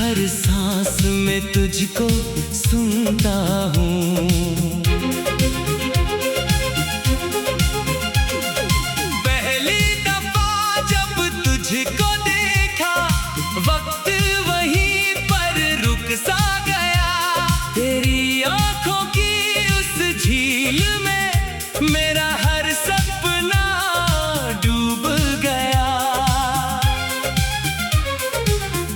हर सांस में तुझको सुनता हूँ। पहली दफा जब तुझको देखा, वक्त वहीं पर रुक सा गया। तेरी आंखों की उस झील में मेरा हर सपना डूब गया।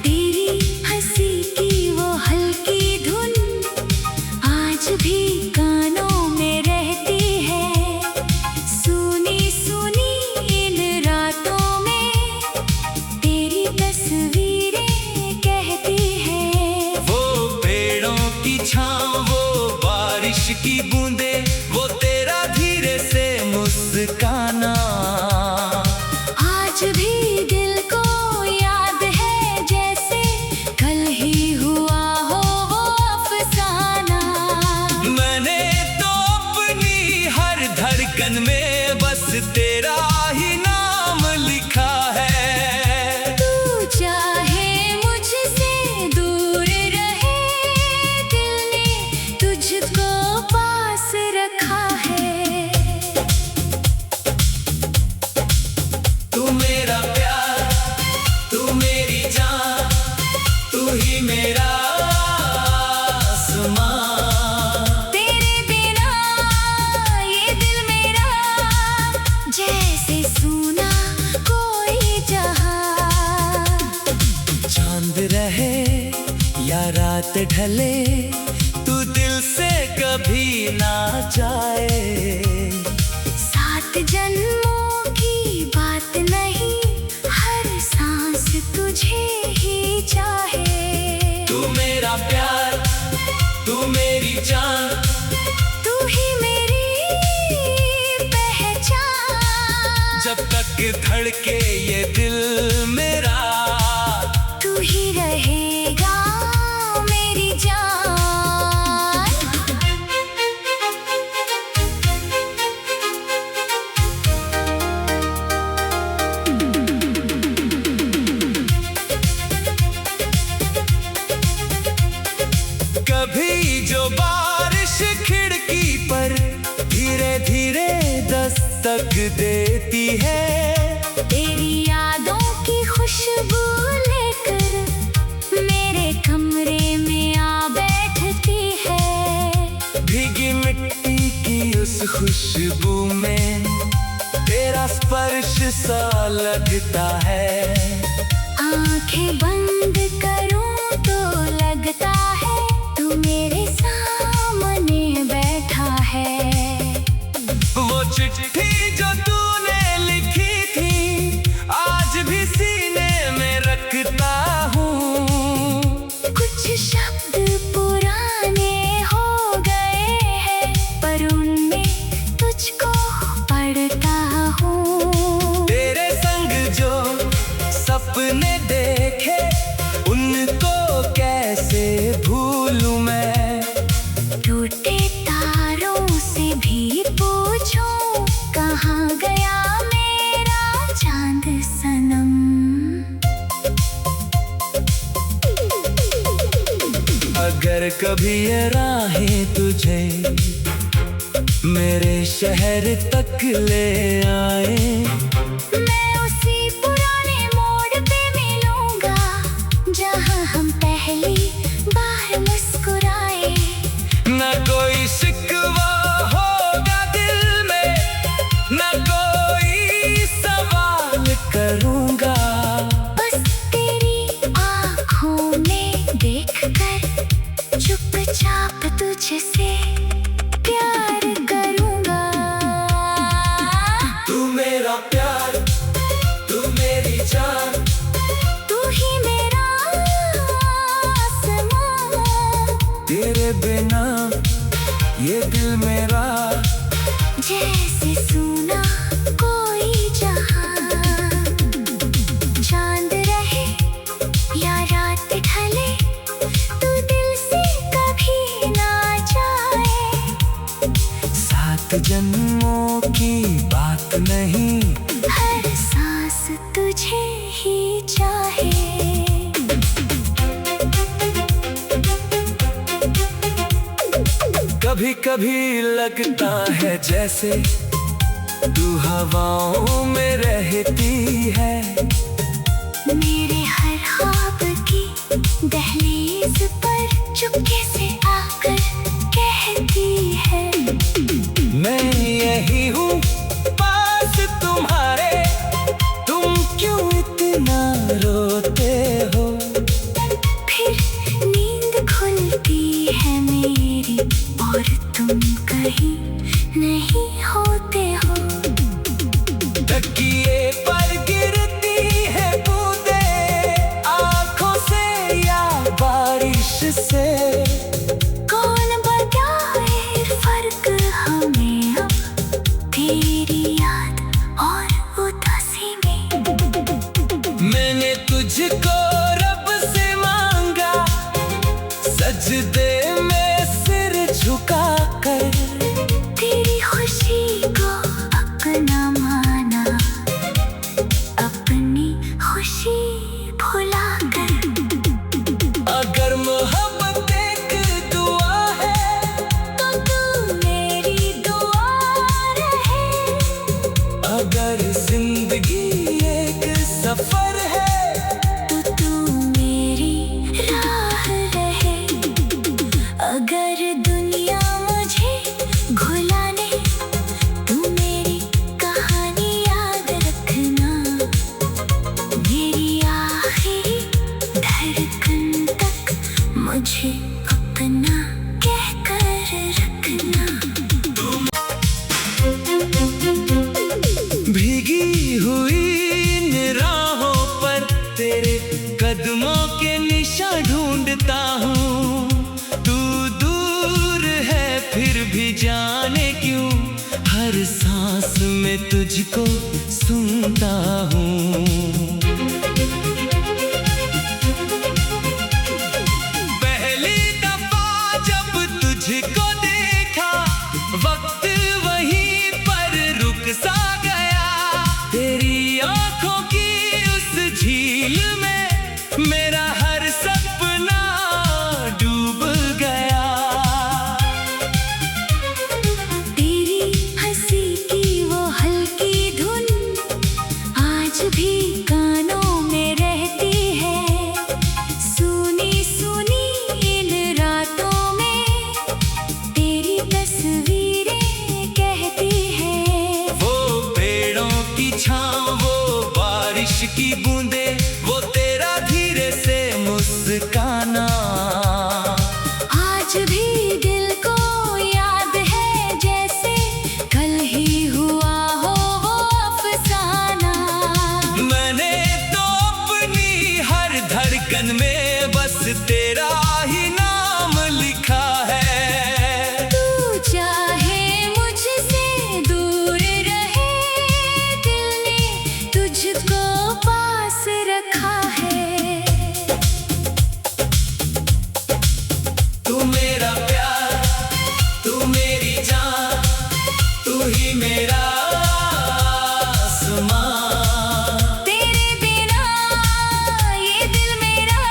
तेरी हंसी की वो हल्की धुन आज भी कानों में रहती है। सुनी सुनी इन रातों में तेरी तस्वीरें कहती है। वो पेड़ों की छाँव, वो बारिश की बूंदे, वो तेरा धीरे से मुस्काना आज भी दिल को याद है, जैसे कल ही हुआ हो वो अफसाना। मैंने तो अपनी हर धड़कन में बस तेरा ही नाम लिखा है। तू चाहे मुझसे दूर रहे, दिल ने तुझको पास रखा है। तू मेरा प्यार, तू मेरी जान, तू ही मेरा आसमां। तेरे बिना ये दिल मेरा जैसे सुना कोई जहां। चांद रहे या रात ढले, तू दिल से कभी ना जाए। 7 जन्मों की बात नहीं, हर सांस तुझे ही चाहे। तू मेरा प्यार, तू मेरी जान, तू ही मेरी पहचान। जब तक धड़के ये दिल मेरा, तू ही रहेगा मेरी जान। कभी जो बारिश खिड़की पर धीरे धीरे दस्तक देती है। तेरी यादों की खुशबू लेकर मेरे कमरे में आ बैठती है। भीगी मिट्टी की उस खुशबू में तेरा स्पर्श सा लगता है। आंखें बंद करूं तो लगता है तू मेरे सामने बैठा है। वो चिट्ठी जो तूने लिखी थी, आज भी सीने में रखता हूँ। कुछ शब्द पुराने हो गए हैं, पर उनमें तुझको पढ़ता हूँ। तेरे संग जो सपने देखे, उनको कैसे भूलूं मैं। टूटे तारों से भी पूछूं, कहाँ गया मेरा चांद सनम। अगर कभी ये राहें तुझे मेरे शहर तक ले आए, मैं उसी पुराने मोड़ पे मिलूंगा, जहाँ हम पहली बार मुस्कुराए। न कोई शिकवा होगा दिल में, न कोई सवाल करूँगा। बस तेरी आँखों में देखकर चुपचाप तुझसे प्यार करूँगा। तू मेरा प्यार, तू मेरी जान, तू ही मेरा आसमां। तेरे बिना ये दिल मेरा जैसे सुना कोई जहां। चांद रहे या रात ढले, तू दिल से कभी ना जाए। 7 जन्मों की बात नहीं, हर सांस तुझे ही चाहे। कभी कभी लगता है जैसे तू हवाओं में रहती है, मेरे हर ख्वाब की दहलीज पर चुपके से आकर कहती है, मैं यही हूँ पास तुम्हारे, तुम क्यों इतना रोते हो। फिर नींद खुलती है मेरी और तुम कहीं नहीं होते हो। तकिए पर गिरती है बूंदें आँखों से या बारिश से, कौन बताए फर्क हमें अब तेरी याद और उदासी में। मैंने तुझको रब से मांगा, सजदे में सिर झुका कर, तेरी खुशी को अपना माना, अपनी खुशी भुला कर। अगर मोहब्बत एक दुआ है तो तू मेरी दुआ रहे, अगर जिंदगी एक सफर है तो तू मेरी राह रहे। अगर दुनिया मुझे घुलाने, तू मेरी कहानी याद रखना, मेरी आखिरी धड़कन तक मुझे अपना कहकर रखना। भीगी हुई इन राहों पर तेरे कदमों के निशान ढूंढता हूँ, तू दूर है फिर भी जाने क्यों हर सांस में तुझको सुनता हूँ। पहली दफा जब तुझको देखा वक्त वहीं पर रुक सा गया, तेरी आंखों की उस झील में मेरा हर सपना डूब गया। तेरी हंसी की वो हल्की धुन आज भी कानों में रहती है, सुनी सुनी इन रातों में तेरी तस्वीरें कहती है। वो पेड़ों की छाँव, वो बारिश की बूंदें, वो तेरा धीरे से मुस्काना, आज भी दिल को याद है जैसे कल ही हुआ हो वो अफसाना। मैंने तो अपनी हर धड़कन में बस तेरा ही नाम लिखा है। तू चाहे मुझसे दूर रहे, दिल ने तुझको पास रखा है। तू मेरा प्यार, तू मेरी जान, तू ही मेरा आसमां। तेरे बिना ये दिल मेरा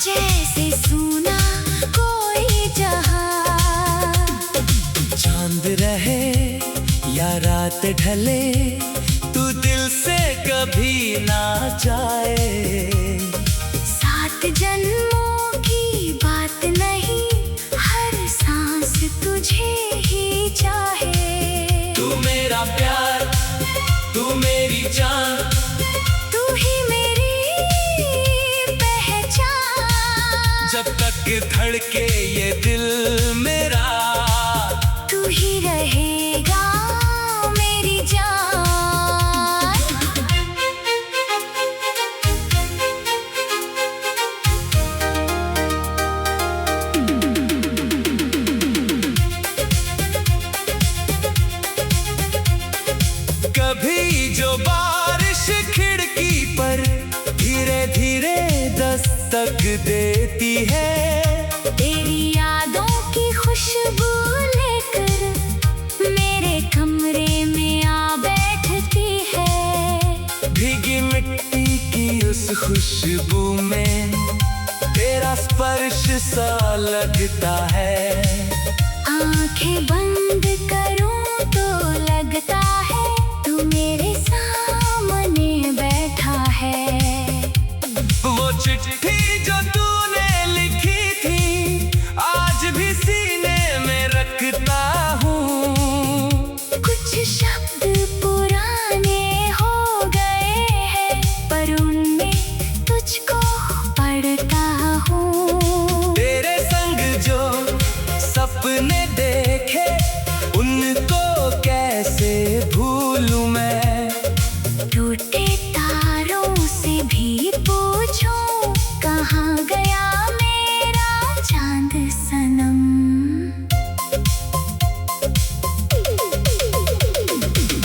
जैसे सुना कोई जहां। चांद रहे या रात ढले, तू दिल से कभी ना जाए। सात जन्मों की बात नहीं, हर सांस तुझे ही चाहे। तू मेरा प्यार, तू मेरी जान, तू ही मेरी पहचान। जब तक धड़के ये दिल मेरा, तू ही रहेगा मेरी जान। कभी जो बारिश खिड़की पर धीरे धीरे दस्तक देती है, तेरी यादों की खुशबू लेकर मेरे कमरे में आ बैठती है। भीगी मिट्टी की उस खुशबू में तेरा स्पर्श सा लगता है। आंखें बंद करूं तो लगता है तू मेरे सामने बैठा है। वो चिट्ठी जो तूने लिखी थी आज भी सीने में रखता हूँ। कुछ शब्द पुराने हो गए हैं पर उनमें तुझको पढ़ता हूँ। तेरे संग जो सपने देखे उनको कैसे भूलूं मैं। टूटे तारों से भी पूछूं कहाँ गया मेरा चांद सनम।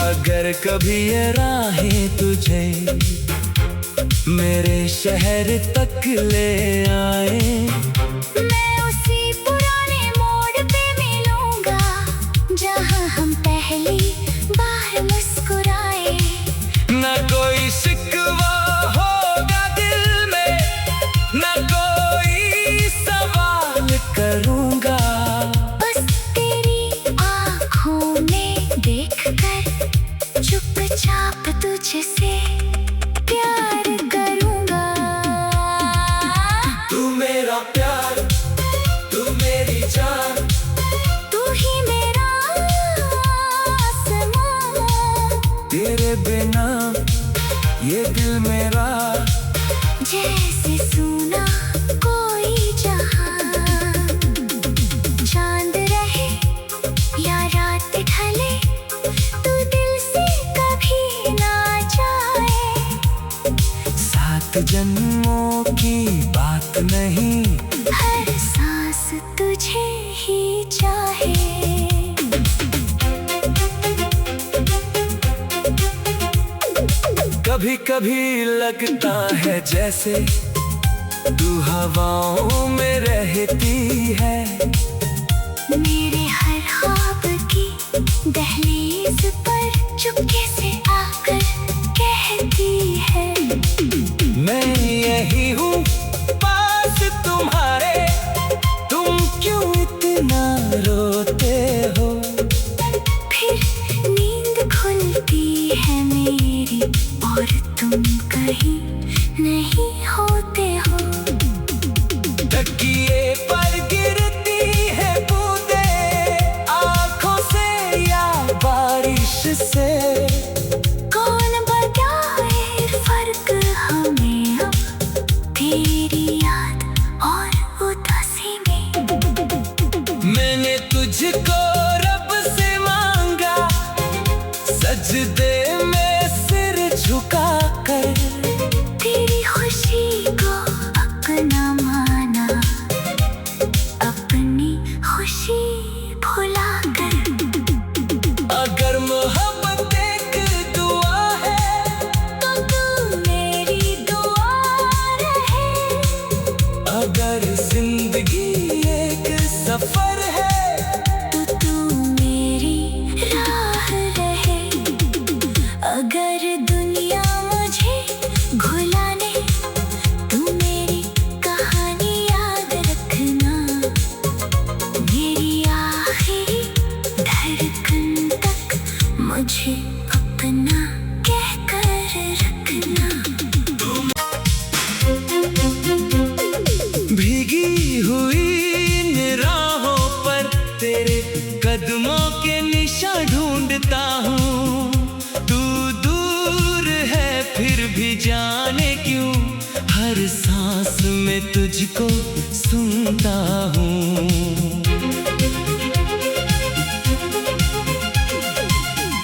अगर कभी ये राहें तुझे मेरे शहर तक ले आए, मैं उसी पुराने मोड़ पे मिलूंगा जहाँ हम पहली बार मुस्कुराए। न कोई शिकवा होगा दिल में, न कोई सवाल करूंगा। बस तेरी आँखों में देखकर चुपचाप तुझसे प्यार करूंगा। तू मेरा प्यार, तू मेरी जान, तू ही मेरा आसमां। तेरे बिना ये दिल मेरा जैसे सुना कोई जहां। चांद रहे या रात ढले तू दिल से कभी ना जाए। 7 जन्मों की बात नहीं, हर सांस तुझे ही चाहे। कभी कभी लगता है जैसे तू हवाओं में रहती है। मेरे हर ख्वाब की दहलीज पर चुपके से आकर कहती है। मैं यही हूँ पास तुम्हारे, तुम क्यों इतना रोते हो। फिर नींद खुलती है मेरी और तुम कहीं नहीं होते हो। तकिए पर गिरती है बूंदें आँखों से या बारिश से। कौन बताए फर्क हमें अब तेरी याद और उदासी में। मैंने तुझको रब से मांगा सजदे में सिर झुका कर। तेरी खुशी को अपना माना अपनी खुशी भुला कर। अगर मोहब्बत एक दुआ है तो तू मेरी दुआ रहे। अगर जिंदगी एक सफर है तो तू मेरी राह रहे। अगर दुनिया मुझे घुलाने तू मेरी कहानी याद रखना। मेरी आखिरी धड़कन तक मुझे अपना कहकर रखना। भीगी हुई इन राहों पर तेरे कदमों के निशान ढूंढता हूँ। तू दूर है फिर भी जाने क्यों हर सांस में तुझको सुनता हूँ।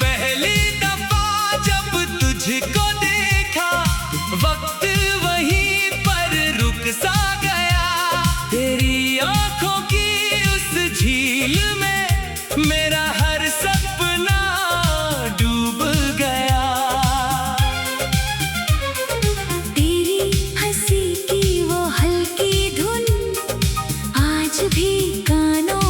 पहली दफा जब तुझको देखा वक्त वहीं पर रुक सा गया। तेरी आंखों की उस झील में मेरा हर सपना डूब गया। तेरी हंसी की वो हल्की धुन आज भी कानों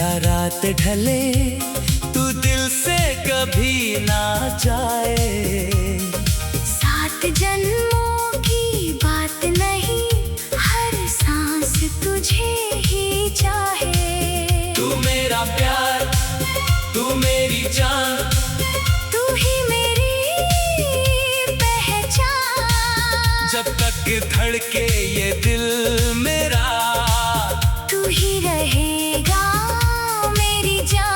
या रात ढले तू दिल से कभी ना जाए। 7 जन्मों की बात नहीं, हर सांस तुझे ही चाहे। तू मेरा प्यार, तू मेरी जान, तू ही मेरी पहचान। जब तक धड़के ये दिल मेरा, तू ही रहेगा मेरी जान।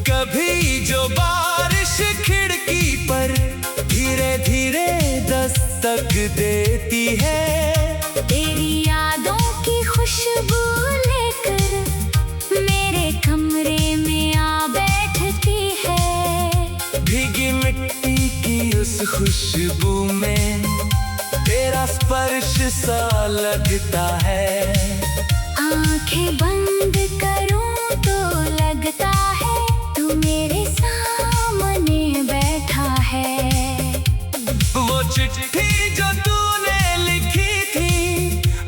कभी जो बारिश खिड़की पर धीरे धीरे दस्तक देती है, तेरी यादों की खुशबू लेकर मेरे कमरे में आ बैठती है। भीगी मिट्टी की उस खुशबू में तेरा स्पर्श सा लगता है। आंखें बंद करूं तो लगता है तू मेरे सामने बैठा है। वो चिट्ठी जो तूने लिखी थी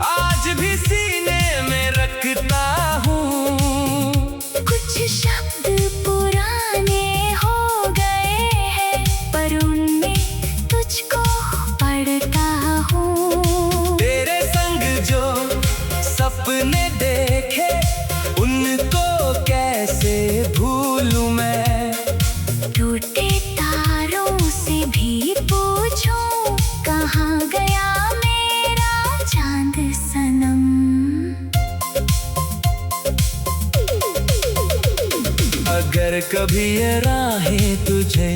आज भी सीने में रखता हूँ। कुछ शब्द पुराने हो गए हैं पर उनमें तुझको पढ़ता हूँ। तेरे संग जो सपने देखे उनको कैसे भूलूं मैं। टूटे तारों से भी पूछो कहाँ गया मेरा चांद सनम। अगर कभी ये राहें तुझे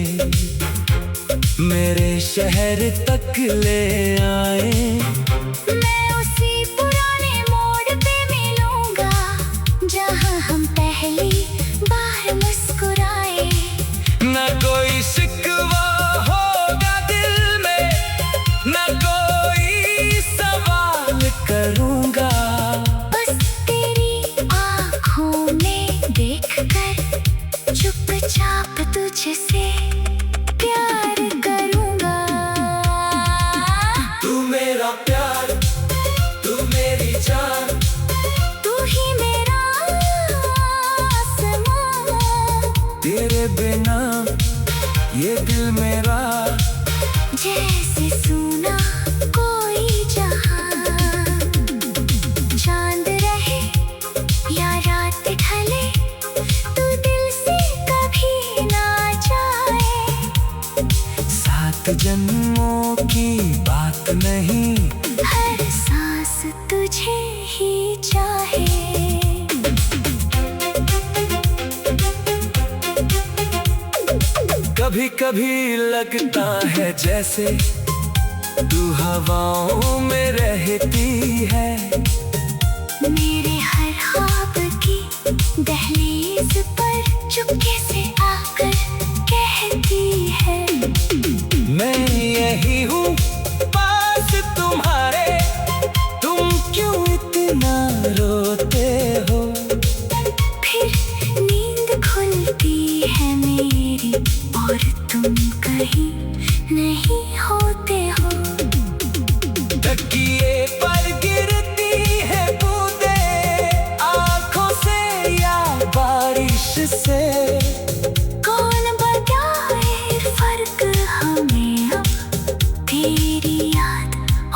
मेरे शहर तक ले आए, मैं उसी पुराने मोड़ पे मिलूंगा जहाँ हम पहली बार मुस्कुराए। न कोई शिकवा होगा दिल में, न कोई सवाल करूंगा। बस तेरी आँखों में देखकर चुपचाप तुझसे प्यार करूंगा। तू मेरा प्यार, तू मेरी जान, तू ही मेरा आसमां। तेरे बिना ये दिल मेरा जैसे सुना कोई जहां। चांद रहे या रात ढले तू दिल से कभी ना जाए। 7 जन्मों की बात नहीं, हर सांस तुझे ही चाहे। कभी कभी लगता है जैसे तू हवाओं में रहती है। मेरे हर ख्वाब की दहलीज पर चुपके से आकर कहती है। मैं यही हूँ पास तुम्हारे, तुम क्यों इतना रोते हो। फिर नींद खुलती है मेरी और तुम कहीं नहीं होते हो। तकिए पर गिरती है बूंदें आँखों से या बारिश से। कौन बताए फर्क हमें अब तेरी याद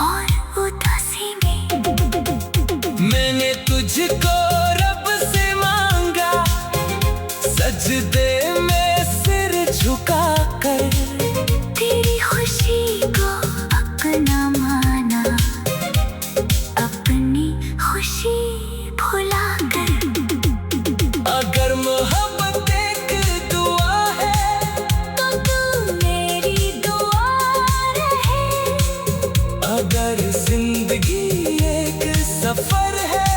और उदासी में। मैंने तुझको रब से मांगा सजदे में सिर झुका कर। तेरी खुशी को अपना माना, अपनी खुशी भुला कर। अगर मोहब्बत एक दुआ है तो तू मेरी दुआ रहे। अगर जिंदगी एक सफर है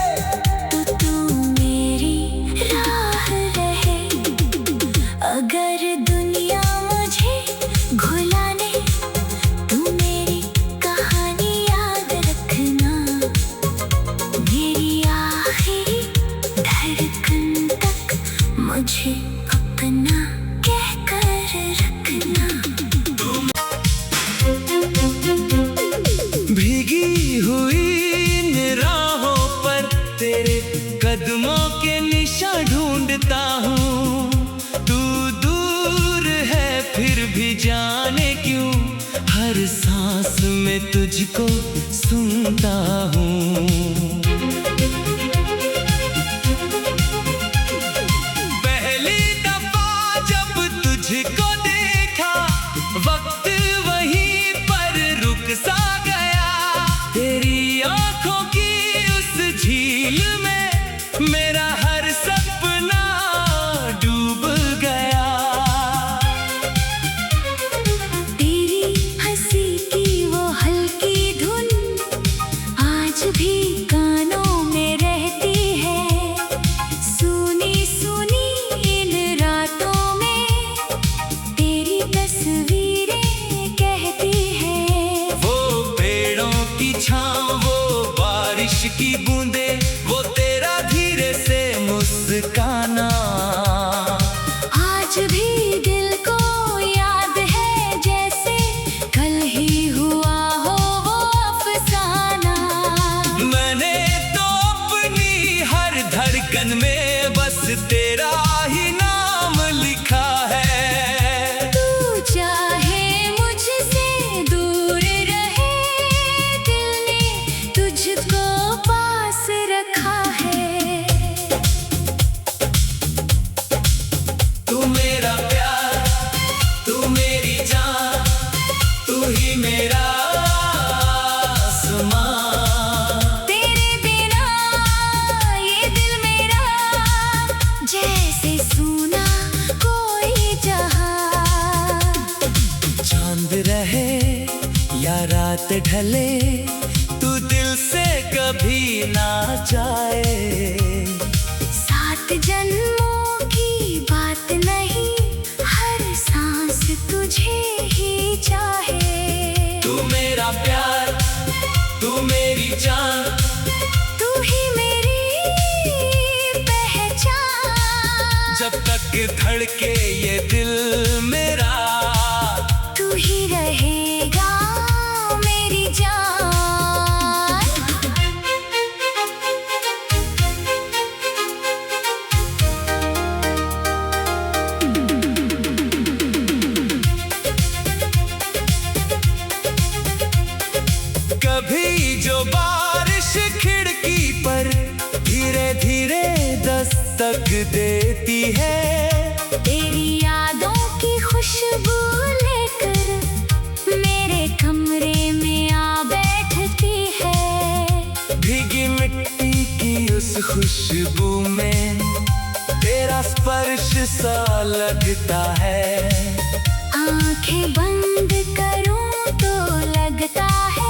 तो तू मेरी राह रहे। अगर दुनिया मुझे अपना कहकर रखना। भीगी हुई इन राहों पर तेरे कदमों के निशान ढूंढता हूँ। तू दूर है फिर भी जाने क्यों हर सांस में तुझको सुनता हूँ। पहली दफा जब तुझको देखा वक्त वहीं पर रुक सा गया। तेरी आंखों की उस झील में मेरा हर सपना डूब गया। तेरी हंसी की वो हल्की धुन आज भी कानों में रहती है। सुनी सुनी इन रातों में तेरी तस्वीरें कहती है। वो पेड़ों की छाँव, वो बारिश की बूंदे, वो तेरा धीरे से मुस्काना आज भी दिल को याद है जैसे कल ही हुआ हो वो अफसाना। मैंने तो अपनी हर धड़कन में बस तेरा ही नाम लिखा है। तू चाहे मुझसे दूर रहे, दिल ने तुझको पास रखा है। तू मेरा प्यार, तू मेरी जान, तू ही मेरा आसमां। तेरे बिना ये दिल मेरा जैसे सुना कोई जहां। चांद रहे या रात ढले, तू दिल से कभी ना जाए। सात जन्मों की बात नहीं, हर सांस तुझे ही चाहे। तू मेरा प्यार, तू मेरी जान, तू ही मेरी पहचान। जब तक धड़के ये दिल मेरा, तू ही रहेगा मेरी जान। कभी जो बारिश खिड़की पर धीरे धीरे दस्तक देती है। तेरी यादों की खुशबू लेकर मेरे कमरे में आ बैठती है। भीगी मिट्टी की उस खुशबू में तेरा स्पर्श सा लगता है। आंखें बंद करूं तो लगता है